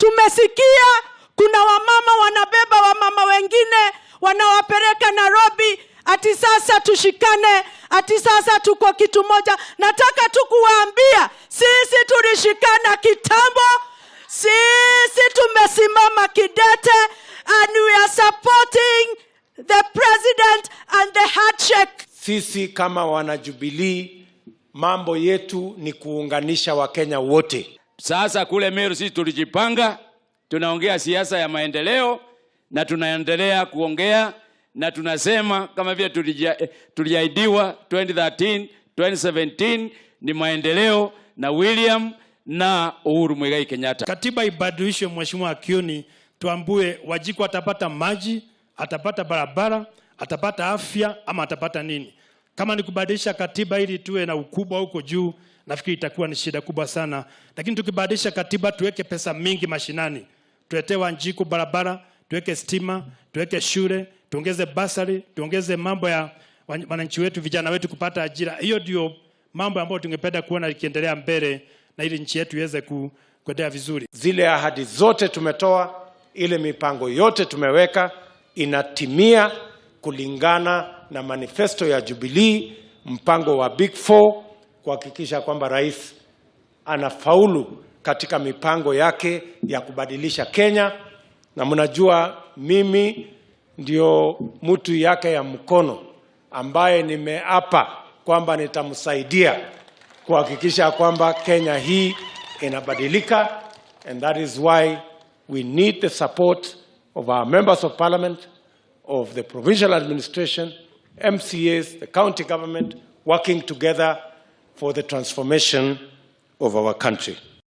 Tumesikia kuna wamama wanabeba wamama wengine wanawapeleka Nairobi, ati sasa tushikane, ati sasa tuko kitu moja. Nataka tu kuwaambia, sisi tulishikana kitambo, sisi tumesimama kidete, and we are supporting the president and the handshake. Sisi kama wana Jubilee, mambo yetu ni kuunganisha Wakenya wote. Sasa kule Meru sisi tulijipanga, tunaongea siasa ya maendeleo na tunaendelea kuongea, na tunasema kama vile tuliahidiwa 2013, 2017 ni maendeleo na William na Uhuru Muigai Kenyatta. Katiba ibadilishwe, Mheshimiwa Kioni, tuambue Wanjiku atapata maji, atapata barabara, atapata afya ama atapata nini? Kama ni kubadilisha katiba ili tuwe na ukubwa huko juu, nafikiri itakuwa ni shida kubwa sana. Lakini tukibadilisha katiba tuweke pesa mingi mashinani, tuletee Wanjiku barabara, tuweke stima, tuweke shule, tuongeze basari, tuongeze mambo ya wananchi wetu, vijana wetu kupata ajira. Hiyo ndio mambo ambayo tungependa kuona ikiendelea mbele na ili nchi yetu iweze kuendelea vizuri. Zile ahadi zote tumetoa, ile mipango yote tumeweka inatimia kulingana na manifesto ya Jubilee, mpango wa Big Four, kuhakikisha kwamba rais anafaulu katika mipango yake ya kubadilisha Kenya. Na mnajua mimi ndio mtu yake ya mkono ambaye nimeapa kwamba nitamsaidia kuhakikisha kwamba Kenya hii inabadilika, and that is why we need the support of our members of parliament, of the provincial administration, MCAs, the county government, working together for the transformation of our country.